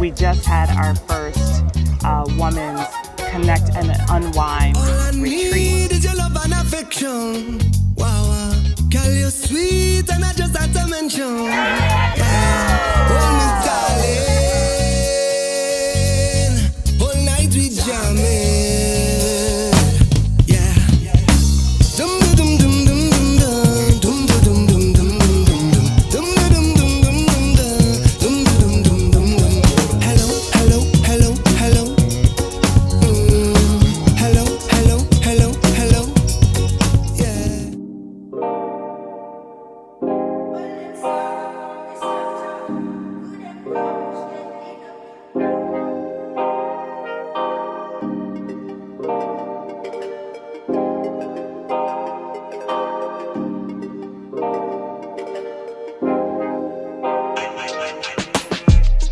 We just had our first women's Connect and Unwind retreat. Is your love and affection. Wow, girl, you're sweet and I just had to mention. Yeah. Hold me, darling. All night we jamming. Yeah. Dum dum dum dum dum dum dum dum dum dum dum dum dum dum dum dum dum. Hello, hello, hello, hello. Hello, hello, hello, hello. Yeah.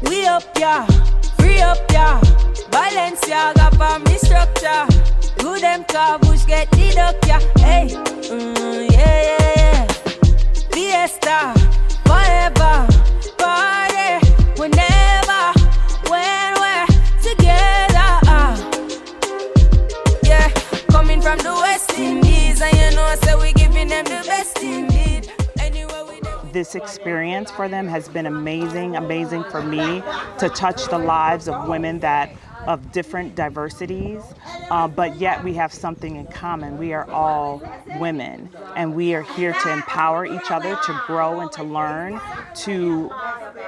We up, yeah, free up, yeah. Balenciaga for me structure. Do them car bush get deduct, yeah. Hey, yeah, yeah, yeah. Fiesta, forever, party, whenever, when we're together. Yeah, coming from the West Indies, and you know, so we giving them the best indeed. Anywhere we do. This experience for them has been amazing for me to touch the lives of women of different diversities, but yet we have something in common. We are all women, and we are here to empower each other, to grow and to learn, to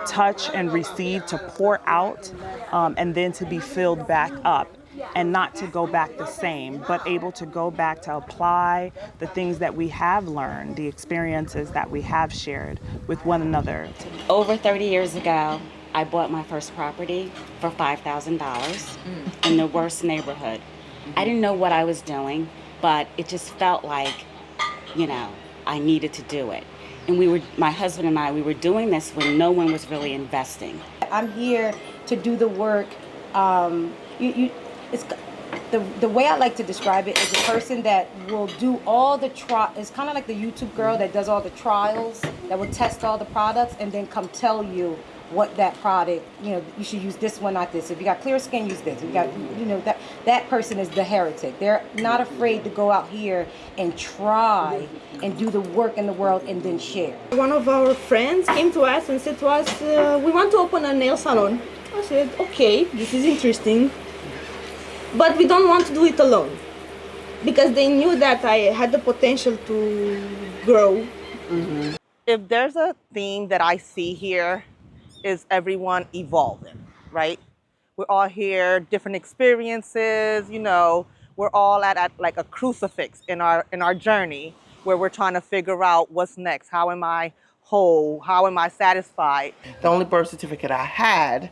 touch and receive, to pour out, and then to be filled back up. And not to go back the same, but able to go back to apply the things that we have learned, the experiences that we have shared with one another. Over 30 years ago, I bought my first property for $5,000 in the worst neighborhood. I didn't know what I was doing, but it just felt like, you know, I needed to do it. And my husband and I, we were doing this when no one was really investing. I'm here to do the work. It's the way I like to describe it is a person that will do all the it's kind of like the YouTube girl that does all the trials, that will test all the products and then come tell you what that product, you know, you should use this one, not this. If you got clear skin, use this. If you got, you know, that person is the heretic. They're not afraid to go out here and try and do the work in the world and then share. One of our friends came to us and said to us, we want to open a nail salon. I said, okay, this is interesting. But we don't want to do it alone, because they knew that I had the potential to grow. Mm-hmm. If there's a theme that I see here, is everyone evolving, right? We're all here, different experiences, you know, we're all at like a crucifix in our journey where we're trying to figure out what's next. How am I whole? How am I satisfied? The only birth certificate I had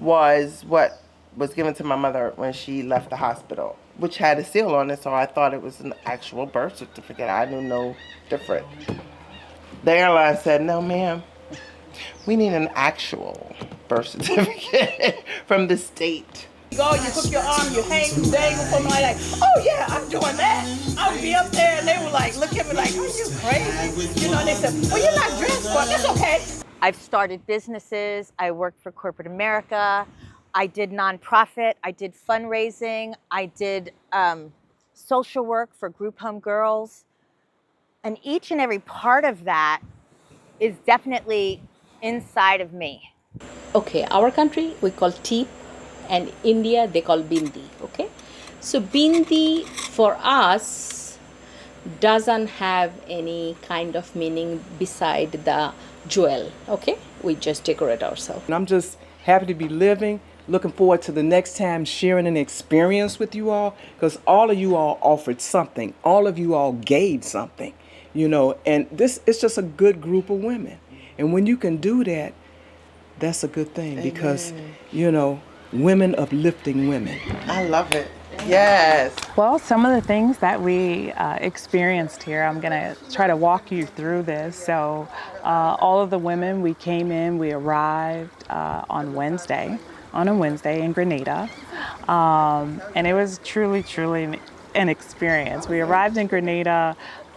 was what was given to my mother when she left the hospital, which had a seal on it, so I thought it was an actual birth certificate. I knew no different. The airline said, no, ma'am, we need an actual birth certificate from the state. You go, you hook your arm, you hang, you dangle from like, oh yeah, I'm doing that. I'll be up there, and they were like, look at me like, are you crazy? You know, and they said, well, you're not dressed for it, that's okay. I've started businesses, I worked for corporate America, I did nonprofit, I did fundraising, I did social work for group home girls. And each and every part of that is definitely inside of me. Okay, our country we call teep, and India they call bindi, okay? So bindi for us doesn't have any kind of meaning beside the jewel, okay? We just decorate ourselves. And I'm just happy to be living. Looking forward to the next time sharing an experience with you all, because all of you all offered something. All of you all gave something, you know, and this is just a good group of women. And when you can do that, that's a good thing. Amen. Because, you know, women uplifting women. I love it. Yes. Well, some of the things that we experienced here, I'm going to try to walk you through this. So all of the women, we came in, we arrived on a Wednesday in Grenada. And it was truly an experience. We arrived in Grenada,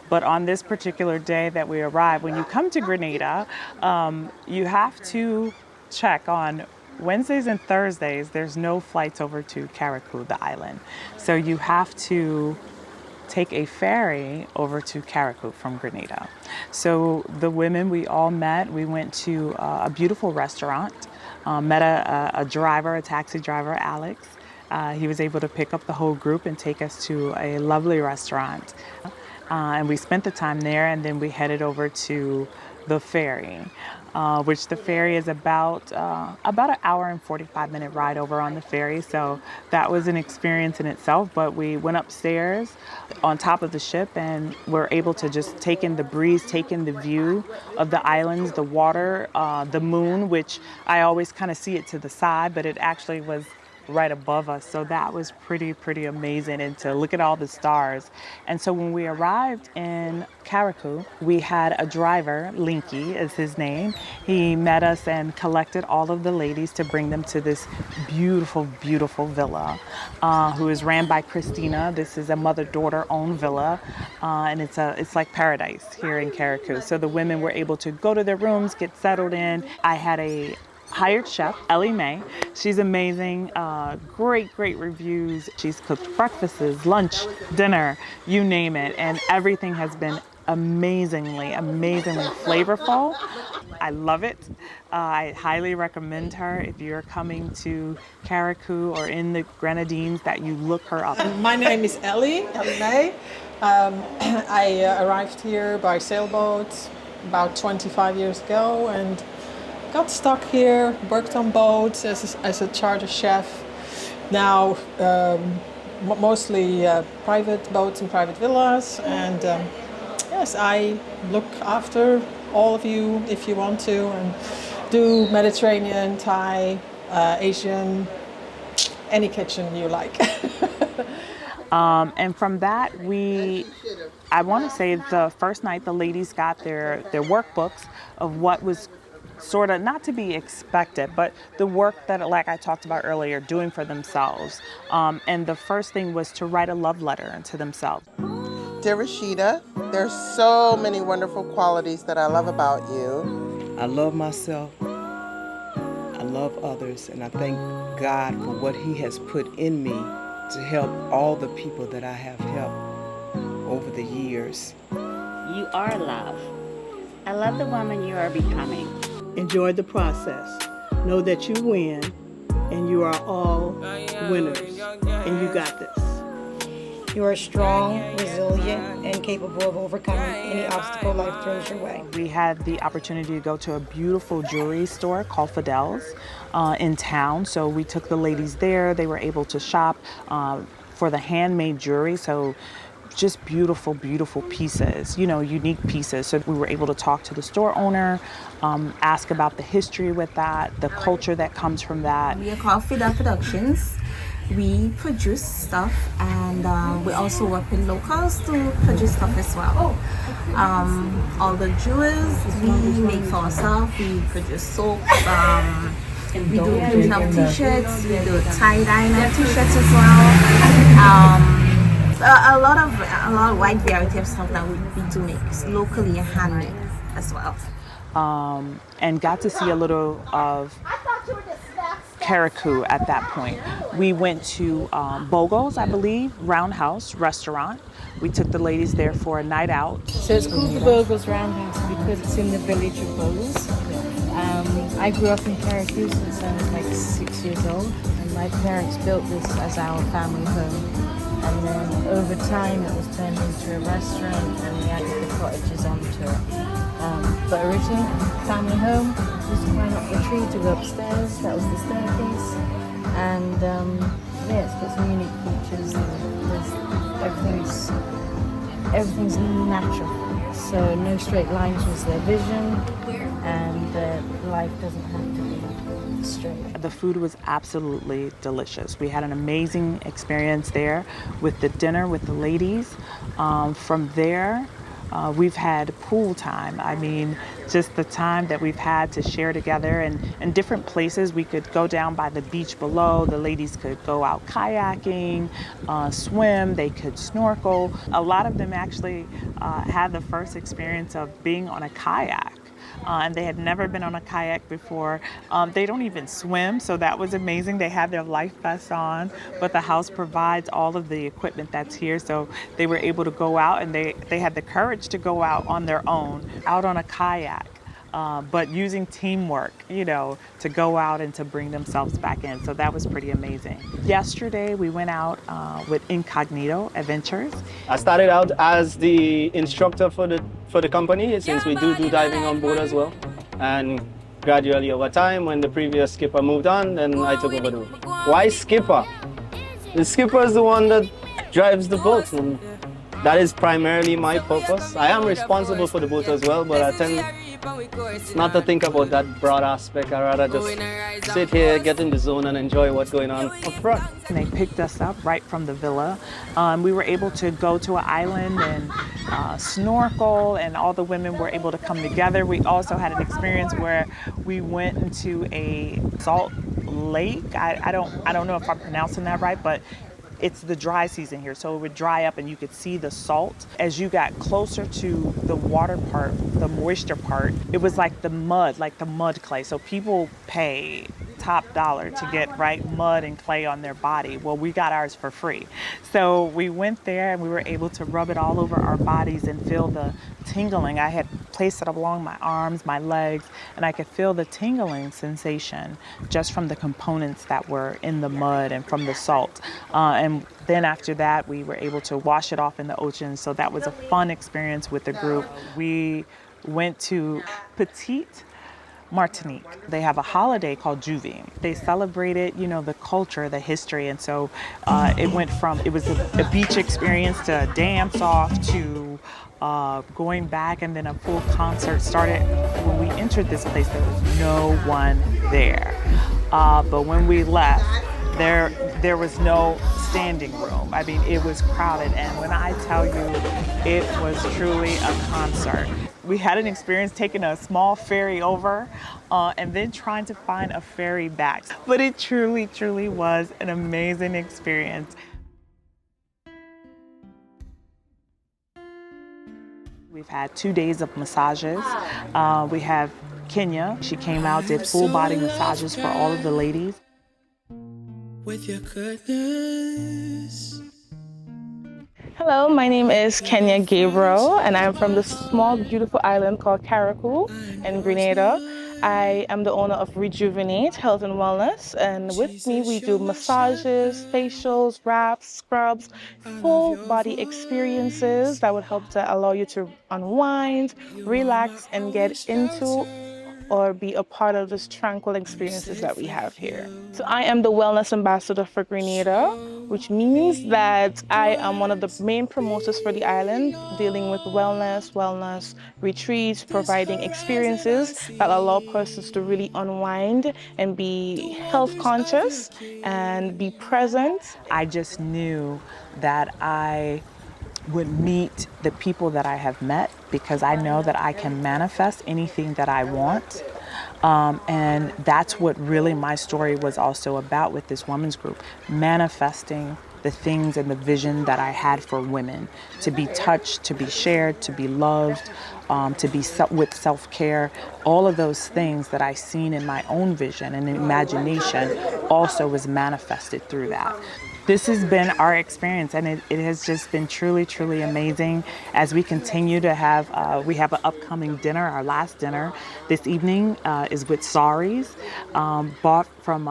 but on this particular day that we arrived, when you come to Grenada, you have to check on Wednesdays and Thursdays, there's no flights over to Carriacou, the island. So you have to take a ferry over to Carriacou from Grenada. So the women, we all met. We went to a beautiful restaurant, met a driver, a taxi driver, Alex. He was able to pick up the whole group and take us to a lovely restaurant. And we spent the time there, and then we headed over to the ferry, which the ferry is about an hour and 45-minute ride over on the ferry. So that was an experience in itself. But we went upstairs on top of the ship and were able to just take in the breeze, take in the view of the islands, the water, the moon, which I always kind of see it to the side, but it actually was right above us. So that was pretty amazing, and to look at all the stars. And so when we arrived in Carriacou, we had a driver, Linky is his name. He met us and collected all of the ladies to bring them to this beautiful villa, who is ran by Christina. This is a mother-daughter owned villa, and it's like paradise here in Carriacou. So the women were able to go to their rooms, get settled in. I had a hired chef, Ellie Mae. She's amazing, great reviews. She's cooked breakfasts, lunch, dinner, you name it, and everything has been amazingly flavorful. I love it. I highly recommend her if you're coming to Carriacou or in the Grenadines, that you look her up. My name is Ellie Mae. I arrived here by sailboat about 25 years ago and got stuck here, worked on boats as a charter chef. Now, mostly private boats and private villas. And yes, I look after all of you if you want to, and do Mediterranean, Thai, Asian, any kitchen you like. And from that, I want to say the first night the ladies got their workbooks of what was sort of not to be expected, but the work that, like I talked about earlier, doing for themselves. And the first thing was to write a love letter to themselves. Dear Rashida, there's so many wonderful qualities that I love about you. I love myself, I love others, and I thank God for what He has put in me to help all the people that I have helped over the years. You are love. I love the woman you are becoming. Enjoy the process. Know that you win, and you are all winners, and you got this. You are strong, resilient, and capable of overcoming any obstacle life throws your way. We had the opportunity to go to a beautiful jewelry store called Fidel's in town. So we took the ladies there. They were able to shop for the handmade jewelry. So just beautiful pieces, unique pieces. So we were able to talk to the store owner, ask about the history with that, the culture that comes from that. We are called Fidel Productions. We produce stuff, and we also work with locals to produce stuff as well. All the jewels we make for ourselves. We produce soaps. We do pin-up t-shirts. We do tie-dye t-shirts as well. A lot of wide variety of stuff that we do make locally and handmade as well. And got to see a little of Carriacou at that point. We went to Bogle's, I believe, Roundhouse restaurant. We took the ladies there for a night out. So it's called the Bogle's Roundhouse because it's in the village of Bogles. I grew up in Carriacou since I was like 6 years old, and my parents built this as our family home. And then over time it was turned into a restaurant, and we added the cottages onto it. But originally, family home, used to climb up the tree to go upstairs. That was the staircase. And yeah, it's got some unique features. Everything's natural. So no straight lines was their vision, and life doesn't have to be straight. The food was absolutely delicious. We had an amazing experience there with the dinner with the ladies. From there, we've had pool time. I mean, just the time that we've had to share together, and in different places. We could go down by the beach below. The ladies could go out kayaking, swim, they could snorkel. A lot of them actually had the first experience of being on a kayak. and they had never been on a kayak before. They don't even swim, so that was amazing. They had their life vests on, but the house provides all of the equipment that's here, so they were able to go out, and they had the courage to go out on their own, out on a kayak. But using teamwork, you know, to go out and to bring themselves back in. So that was pretty amazing. Yesterday, we went out with Incognito Adventures. I started out as the instructor for the company, since we do diving on board as well. And gradually over time, when the previous skipper moved on, then I took over the role. Why skipper? The skipper is the one that drives the boat, and that is primarily my purpose. I am responsible for the boat as well, but I tend not to think about that broad aspect. I'd rather just sit here, get in the zone, and enjoy what's going on up front. And they picked us up right from the villa. We were able to go to an island and snorkel, and all the women were able to come together. We also had an experience where we went into a salt lake. I don't know if I'm pronouncing that right, but it's the dry season here, so it would dry up and you could see the salt. As you got closer to the water part, the moisture part, it was like the mud clay. So people pay top dollar to get mud and clay on their body. Well, we got ours for free. So we went there and we were able to rub it all over our bodies and feel the tingling. I had placed it along my arms, my legs, and I could feel the tingling sensation just from the components that were in the mud and from the salt. And then after that, we were able to wash it off in the ocean. So that was a fun experience with the group. We went to Petite Martinique. They have a holiday called Juvie. They celebrated, the culture, the history, and so it was a beach experience to a dance off to going back, and then a full concert started. When we entered this place, there was no one there. But when we left, there was no standing room. I mean, it was crowded, and when I tell you, it was truly a concert. We had an experience taking a small ferry over and then trying to find a ferry back. But it truly, truly was an amazing experience. We've had 2 days of massages. We have Kenya. She came out, did full body massages for all of the ladies. With your goodness. Hello, my name is Kenya Gabriel, and I'm from the small, beautiful island called Carriacou in Grenada. I am the owner of Rejuvenate Health and Wellness, and with me we do massages, facials, wraps, scrubs, full body experiences that would help to allow you to unwind, relax, and get into or be a part of these tranquil experiences that we have here. So I am the wellness ambassador for Grenada, which means that I am one of the main promoters for the island, dealing with wellness retreats, providing experiences that allow persons to really unwind and be health conscious and be present. I just knew that I would meet the people that I have met, because I know that I can manifest anything that I want. And that's what really my story was also about with this women's group, manifesting the things and the vision that I had for women, to be touched, to be shared, to be loved, to be with self-care. All of those things that I seen in my own vision and imagination also was manifested through that. This has been our experience, and it has just been truly, truly amazing as we continue to have, we have an upcoming dinner. Our last dinner this evening is with saris, bought from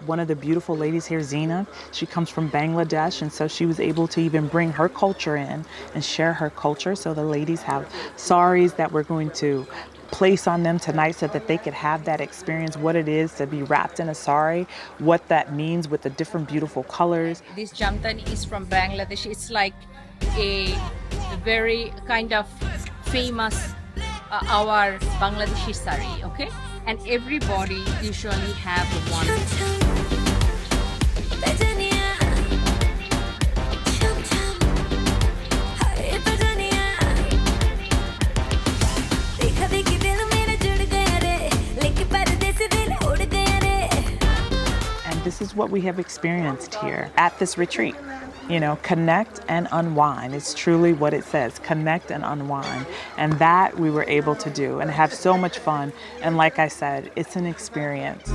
one of the beautiful ladies here, Zina. She comes from Bangladesh, and so she was able to even bring her culture in and share her culture. So the ladies have saris that we're going to place on them tonight so that they could have that experience, what it is to be wrapped in a sari, what that means with the different beautiful colors. This jamtani is from Bangladesh. It's like a very kind of famous our Bangladeshi sari, okay? And everybody usually have one. This is what we have experienced here at this retreat. connect and unwind. It's truly what it says, connect and unwind. And that we were able to do and have so much fun. And like I said, it's an experience.